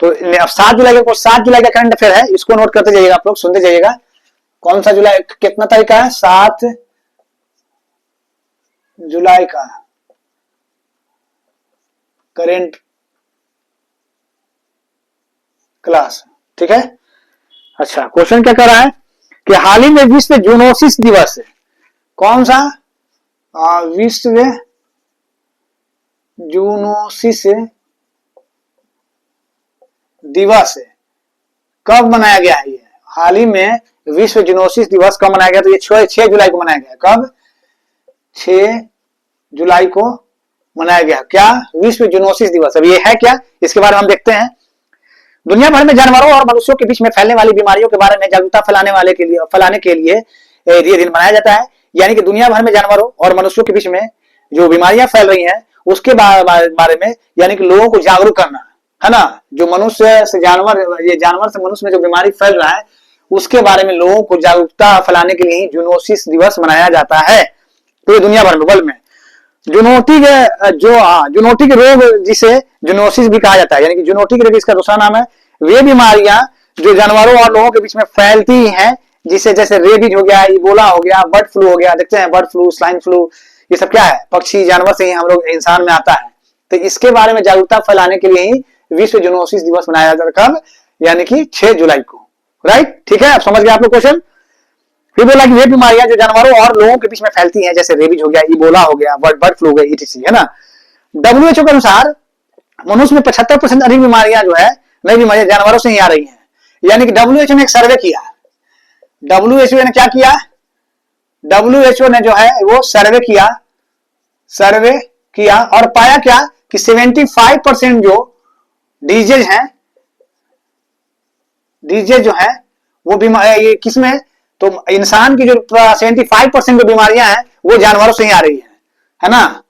तो 7 जुलाई को 7 जुलाई का करंट अफेयर है, इसको नोट करते जाइएगा आप लोग, सुनते जाइएगा। कौन सा जुलाई, कितना तारीख का है? 7 जुलाई का करेंट क्लास, ठीक है। अच्छा, क्वेश्चन क्या कर रहा है कि हाल ही में विश्व जूनोसिस दिवस है। कौन सा? विश्व जूनोसिस दिवस है, कब मनाया गया है? ये हाल ही में विश्व जूनोसिस दिवस कब मनाया गया? तो ये 6 जुलाई को मनाया गया। कब? 6 जुलाई को मनाया गया। क्या? विश्व जूनोसिस दिवस। अब ये है क्या, इसके बारे में हम देखते हैं। दुनिया भर में जानवरों और मनुष्यों के बीच में फैलने वाली बीमारियों के बारे में जागरूकता फैलाने के लिए ये दिन मनाया जाता है। यानी कि दुनिया भर में जानवरों और मनुष्यों के बीच में जो बीमारियां फैल रही हैं उसके बारे में, यानी कि लोगों को जागरूक करना है ना। जो मनुष्य से जानवर, ये जानवर से मनुष्य में जो बीमारी फैल रहा है उसके बारे में लोगों को जागरूकता फैलाने के लिए ही जूनोसिस दिवस मनाया जाता है पूरी दुनिया भर में, वर्ल्ड में। जूनोटिक रोग, जिसे जूनोसिस भी कहा जाता है, यानी कि जूनोटिक रोग इसका दूसरा नाम है। वे बीमारियां जो जानवरों और लोगों के बीच में फैलती हैं, जिसे जैसे रेबीज हो गया, इबोला हो गया, बर्ड फ्लू हो गया। देखते हैं बर्ड फ्लू, स्वाइन फ्लू, ये सब क्या है? पक्षी जानवर से ही हम लोग इंसान में आता है। तो इसके बारे में जागरूकता फैलाने के लिए ही विश्व जूनोसिस दिवस मनाया जाता है। कब? यानी कि 6 जुलाई को। राइट, ठीक है। आप समझ गए आप लोग क्वेश्चन। फिर बोला कि वे बीमारियां जो जानवरों और लोगों के बीच में फैलती हैं, जैसे रेबीज हो गया, इबोला हो गया, बर्ड फ्लू हो गया, etc, है ना। WHO के अनुसार मनुष्य में 75% अधिक बीमारियां जो है, नई बीमारियां जानवरों से ही आ रही हैं। यानी कि WHO ने एक सर्वे किया। WHO ने क्या किया? WHO ने जो है वो सर्वे किया और पाया क्या कि 75% जो डिजीज जो है वो बीमारी किसमें? तो इंसान की जो 75% जो बीमारियां हैं वो जानवरों से ही आ रही है ना।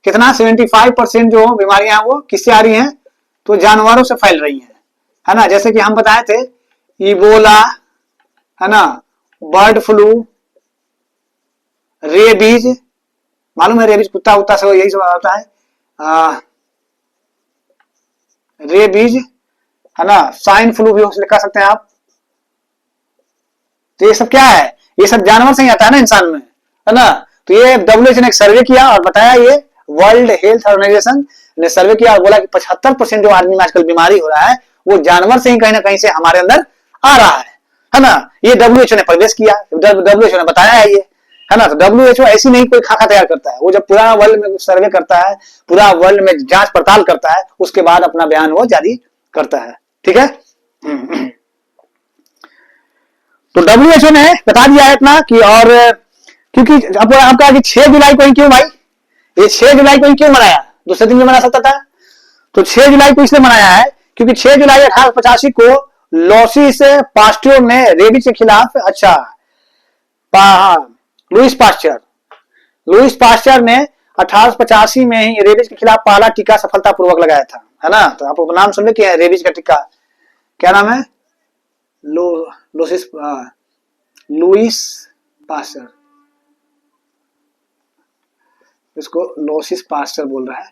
कितना? 75% जो बीमारियां वो किससे आ रही हैं? तो जानवरों से फैल रही हैं, है ना। जैसे कि हम बताए थे इबोला, है ना, बर्ड फ्लू, रेबीज, मालूम है रेबीज, कुत्ता उत्ता से यही सब होता है। रेबीज, है ना, स्वाइन फ्लू भी लिखा सकते हैं आप। तो ये सब क्या है? ये सब जानवर से ही आता है ना इंसान में, है ना। तो ये WHO ने एक सर्वे किया और बताया, ये वर्ल्ड हेल्थ ऑर्गेनाइजेशन ने सर्वे किया और बोला कि 75% जो आदमी में आजकल बीमारी हो रहा है वो जानवर से ही कहीं ना कहीं से हमारे अंदर आ रहा है ना। ये WHO ने प्रवेश किया, WHO ने बताया है ये, है ना। तो WHO ऐसी नहीं कोई खाका तैयार करता है, वो जब पूरा वर्ल्ड में सर्वे करता है, पूरा वर्ल्ड में जांच पड़ताल करता है, उसके बाद अपना बयान वो जारी करता है, ठीक है। तो WHO ने बता दिया है इतना कि, और क्योंकि आपका 6 जुलाई को ही क्यों भाई, ये 6 जुलाई को ही क्यों मनाया? दूसरे दिन भी मना सकता था। तो 6 जुलाई को इसलिए मनाया है क्योंकि 6 जुलाई 1885 को लुईस पास्चर ने रेबीज के खिलाफ, अच्छा, लुईस पास्चर ने 1885 में ही रेबीज के खिलाफ पहला टीका सफलतापूर्वक लगाया था, है ना। तो आप नाम सुन ले रेबीज का टीका, क्या नाम है? लुईस पास्चर, इसको लुईस पास्चर बोल रहा है।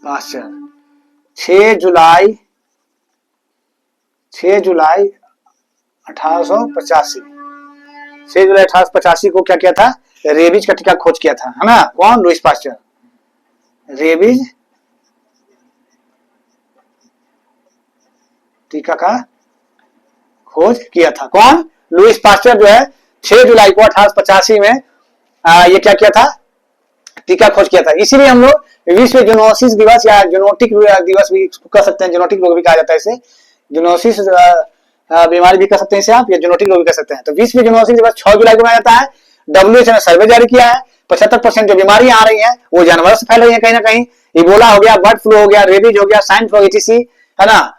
पास्चर 6 जुलाई 1885, 6 जुलाई 1885 को क्या किया था? रेबीज का टीका खोज किया था, है ना। कौन? Lewis pasture. रेबीज टीका का खोज किया था कौन? लुईस पास्चर जो है 6 जुलाई को 1885 में ये क्या किया था? टीका खोज किया था। इसीलिए हम लोग विश्व जूनोसिस दिवस या जूनोटिक दिवस भी कह सकते हैं, जूनोटिक रोग भी कहा जाता है इसे। जूनोसिस बीमारी भी कह सकते हैं इसे आप, या जूनोटिक रोग भी कह सकते हैं। तो विश्व जूनोसिस दिवस 6 जुलाई को मनाया जाता है। WHO ने सर्वे जारी किया है, 75% जो बीमारियां आ रही हैं वो जानवरों से फैल रही है कहीं ना कहीं। इबोला हो गया, बर्ड फ्लू हो गया, रेबीज हो गया, स्वाइन फ्लू, etc, है ना।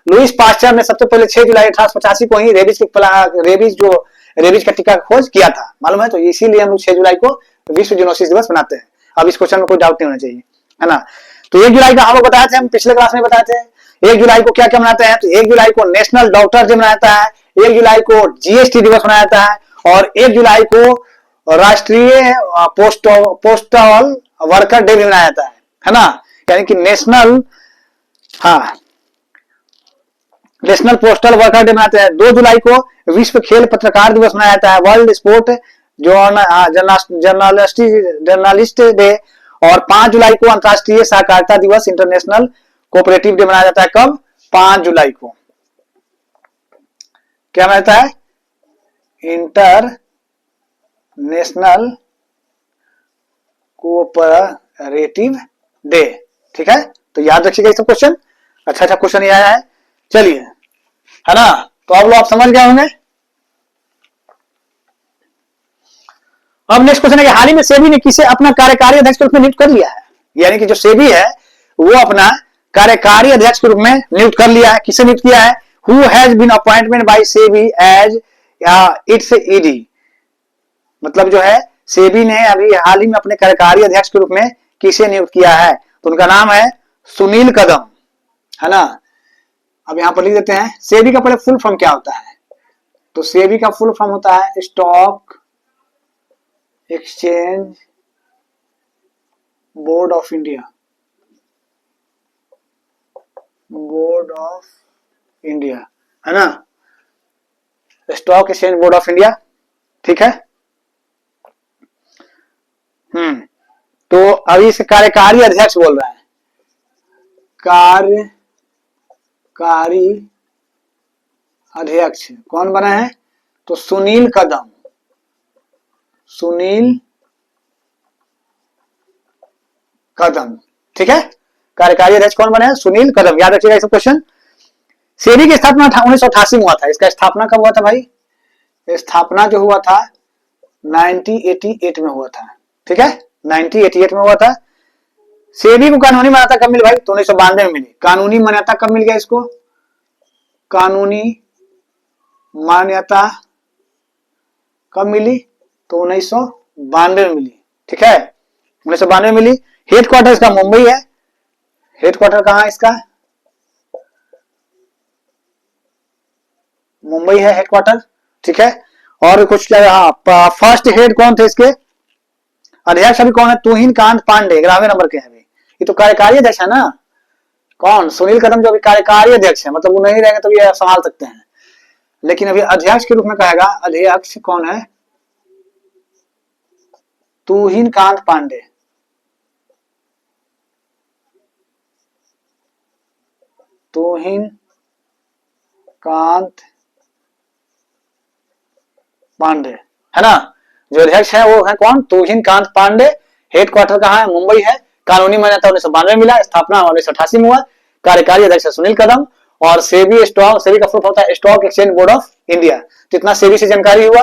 लुईस पास्चर ने सबसे पहले 6 जुलाई 1885 को ही रेबीज का टीका खोज किया था, मालूम है। तो इसीलिए हम लोग 6 जुलाई को विश्व जूनोसिस दिवस मनाते हैं। अब इस क्वेश्चन में कोई डाउट नहीं होना चाहिए, है ना। तो 1 जुलाई का हम लोग बताए थे, हम पिछले क्लास में बताए थे 1 जुलाई को क्या क्या मनाते हैं। तो 1 जुलाई को नेशनल डॉक्टर डे मनाया जाता है, 1 जुलाई को GST दिवस मनाया जाता है, और 1 जुलाई को राष्ट्रीय पोस्टल वर्कर डे भी मनाया जाता है ना, यानी कि नेशनल, हाँ, नेशनल पोस्टल वर्कर डे मनाते हैं। 2 जुलाई को विश्व खेल पत्रकार दिवस मनाया जाता है, वर्ल्ड स्पोर्ट जर्नलिस्ट डे। और 5 जुलाई को अंतर्राष्ट्रीय सहकारिता दिवस, इंटरनेशनल कोऑपरेटिव डे मनाया जाता है। कब? 5 जुलाई को। क्या मनाता है? International cooperative day. ठीक है, तो याद रखिएगा ये सब क्वेश्चन। अच्छा अच्छा क्वेश्चन ये आया है, चलिए, है ना। तो अब लोग आप समझ गए होंगे। अब नेक्स्ट क्वेश्चन है कि हाल ही में सेबी ने किसे अपना कार्यकारी अध्यक्ष के रूप में नियुक्त कर लिया है। यानी कि जो सेबी है वो अपना कार्यकारी अध्यक्ष के रूप में नियुक्त कर लिया है। किसे नियुक्त किया है? Who has been appointment by SEBI as its ED. मतलब जो है सेबी ने अभी हाल ही में अपने कार्यकारी अध्यक्ष के रूप में किसे नियुक्त किया है? तो उनका नाम है सुनील कदम, है ना। अब यहां पर लिख देते हैं सेबी का पहले फुल फॉर्म क्या होता है। तो सेबी का फुल फॉर्म होता है stock exchange board of India, board of India, है ना, stock exchange board of India. ठीक है। तो अभी इसे कार्यकारी अध्यक्ष बोल रहा है, कार्यकारी अध्यक्ष कौन बना है? तो सुनील कदम, सुनील कदम। ठीक है, कार्यकारी अध्यक्ष कौन बने हैं? सुनील कदम। याद रखिएगा इस क्वेश्चन। सेबी की स्थापना 1988 में हुआ था। इसका स्थापना कब हुआ था भाई? स्थापना जो हुआ था 1988 में हुआ था। ठीक है, 1988 में हुआ था। सेबी को कानूनी मान्यता कब मिली भाई? तो 1992 में मिली। कानूनी मान्यता कब मिल गया इसको? कानूनी मान्यता कब मिली? तो 1992 में मिली। ठीक है, 1992 में मिली। हेडक्वार्टर इसका मुंबई है। हेडक्वार्टर कहां है इसका? मुंबई है हेडक्वार्टर। ठीक है, और कुछ क्या? हाँ, फर्स्ट हेड कौन थे इसके? अध्यक्ष अभी कौन है? तुहिन कांत पांडे, 11वें नंबर के हैं अभी। ये तो कार्यकारी अध्यक्ष है ना। कौन? सुनील कदम जो अभी कार्यकारी अध्यक्ष है, मतलब वो नहीं रहेंगे तो ये संभाल सकते हैं, लेकिन अभी अध्यक्ष के रूप में कहेगा। अध्यक्ष कौन है? तुहिन कांत पांडे। तुहिन कांत पांडे, है ना। जो अध्यक्ष है वो है कौन? तुहिन कांत पांडे। हेडक्वार्टर कहाँ है? मुंबई है। कानूनी मान्यता 1992 में मिला। स्थापना 1988 में हुआ। कार्यकारी अध्यक्ष है सुनील कदम। और सेबी का फुल होता है stock exchange board of India. तो इतना सेबी से जानकारी हुआ।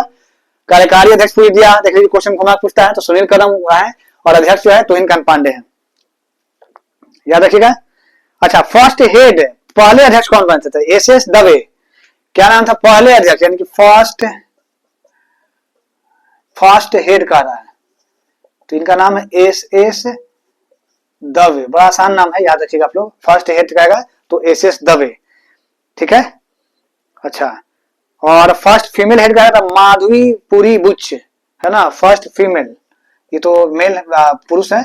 कार्यकारी अध्यक्ष पूछ दिया। देख लीजिए क्वेश्चन घुमा पूछता है तो सुनील कदम है और अध्यक्ष जो है तुहिन कांत पांडे है। याद रखिएगा। अच्छा, फर्स्ट हेड, पहले अध्यक्ष कौन बनते थे? एस दवे। क्या नाम था पहले अध्यक्ष, यानी कि फर्स्ट हेड कह रहा है, तो इनका नाम है एस दवे। बड़ा आसान नाम है, याद रखिएगा आप लोग। फर्स्ट हेड कहेगा तो एस दवे। ठीक है। अच्छा, और फर्स्ट फीमेल हेड कहा था माधवी पुरी बुच, है ना। फर्स्ट फीमेल, ये तो मेल पुरुष है।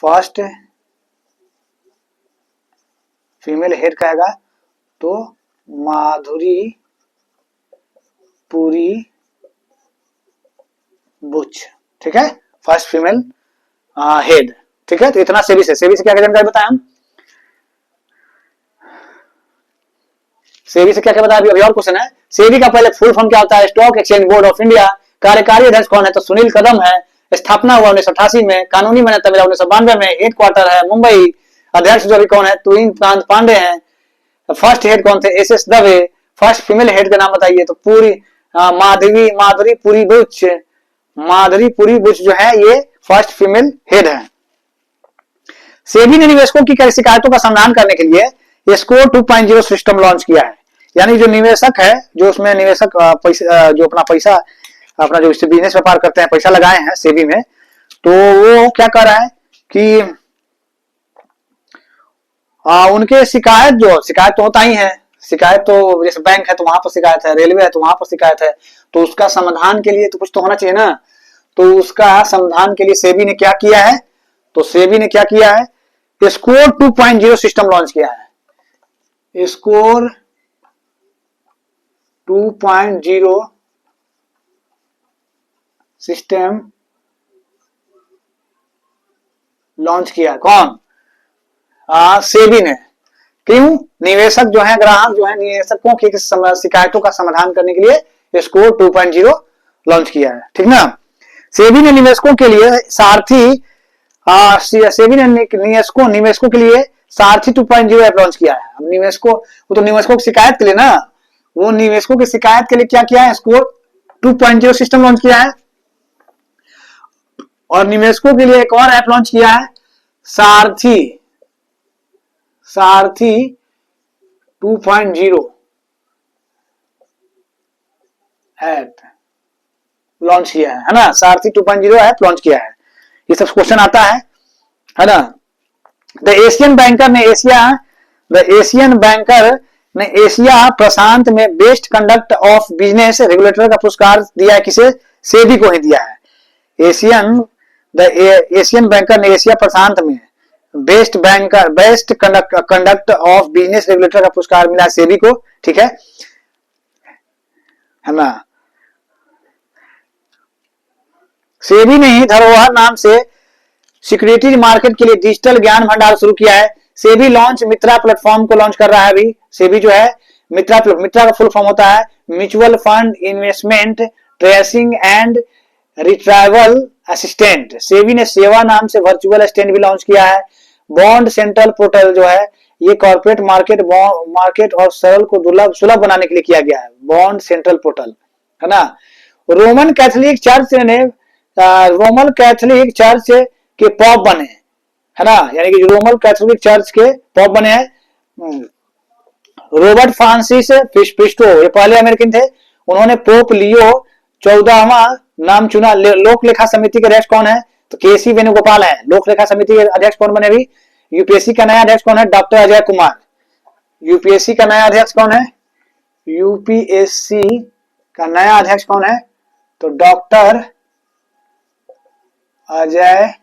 फर्स्ट फीमेल हेड कहेगा तो माधुरी पुरी बुच। ठीक है, फर्स्ट फीमेल हेड। ठीक है, तो इतना सेबी से क्या क्या जानकारी बताया हम? सेबी से क्या क्या बताया? अभी और क्वेश्चन है। सेबी का पहले फुल फॉर्म क्या होता है? Stock exchange board of India. कार्यकारी अध्यक्ष कौन है? तो सुनील कदम है। स्थापना हुआ 1988 में। कानूनी मान्यता मिला 1992 में। हेडक्वार्टर है मुंबई। अध्यक्ष जो अभी कौन है? तुहिन कांत पांडे हैं। फर्स्ट हेड कौन थे? S Dave. First female head का नाम बताइए? तो पूरी माधुरी पुरी बुच। माधुरी पुरी बुच जो है ये फर्स्ट फीमेल हेड है। सेबी ने निवेशकों की शिकायतों का समाधान करने के लिए स्कोर 2.0 सिस्टम लॉन्च किया है। यानी जो निवेशक है, जो उसमें निवेशक जो अपना पैसा, अपना जो बिजनेस व्यापार करते हैं, पैसा लगाए हैं सेबी में, तो वो क्या कर रहा है कि उनके शिकायत तो होता ही है। शिकायत तो जैसे बैंक है तो वहां पर शिकायत है, रेलवे है तो वहां पर शिकायत है, तो उसका समाधान के लिए तो कुछ तो होना चाहिए ना। तो उसका समाधान के लिए सेबी ने क्या किया है? तो सेबी ने क्या किया है, स्कोर 2.0 सिस्टम लॉन्च किया है। स्कोर 2.0 सिस्टम लॉन्च किया। कौन? सेबी ने। क्यों? निवेशक जो है, ग्राहक जो है, निवेशकों की शिकायतों का समाधान करने के लिए स्कोर 2.0 लॉन्च किया है। ठीक ना। सेबी ने निवेशकों के लिए सारथी सेबी ने निवेशकों के लिए सारथी 2.0 ऐप लॉन्च किया है। अब निवेशकों, वो तो निवेशकों की शिकायत के लिए ना, वो निवेशकों की शिकायत के लिए क्या किया है, स्कोर 2.0 सिस्टम लॉन्च किया है। और निवेशकों के लिए एक और ऐप लॉन्च किया है, सारथी 2.0 ऐप लॉन्च किया है ना। सारथी 2.0 ऐप लॉन्च किया है। ये सब क्वेश्चन आता है ना। द एशियन बैंकर ने एशिया प्रशांत में best conduct of business regulator का पुरस्कार दिया है। किसे? सेबी को ही दिया है। एशियन बैंकर ने एशिया प्रशांत में best conduct of business regulator का पुरस्कार मिला सेबी को। ठीक है ना। सेबी ने ही धरोहर नाम से सिक्योरिटीज मार्केट के लिए डिजिटल ज्ञान भंडार शुरू किया है। सेबी लॉन्च मित्रा प्लेटफॉर्म को लॉन्च कर रहा है अभी। सेबी जो है मित्रा का फुल फॉर्म होता है mutual fund investment tracing and retrieval assistant. SEBI ने सेवा नाम से वर्चुअल असिस्टेंट भी लॉन्च किया है। बॉन्ड सेंट्रल पोर्टल जो है, ये कॉर्पोरेट मार्केट और सरल को सुलभ बनाने के लिए किया गया है। बॉन्ड सेंट्रल पोर्टल है ना। रोमन कैथोलिक चर्च के पॉप बने है ना, यानी कि रोमन कैथोलिक चर्च के पॉप बने हैं। रॉबर्ट फ्रांसिस पिस्टो, ये पहले अमेरिकन थे। उन्होंने पोप लियो 14वां नाम चुना। लोक लेखा समिति के अध्यक्ष कौन है? तो केसी वेणुगोपाल है। लोक लेखा समिति के अध्यक्ष कौन बने अभी? यूपीएससी का नया अध्यक्ष कौन है? डॉक्टर अजय कुमार। यूपीएससी का नया अध्यक्ष कौन है? यूपीएससी का नया अध्यक्ष कौन है? तो डॉक्टर अजय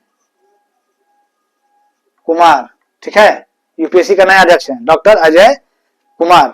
कुमार। ठीक है, यूपीएससी का नया अध्यक्ष है डॉक्टर अजय कुमार।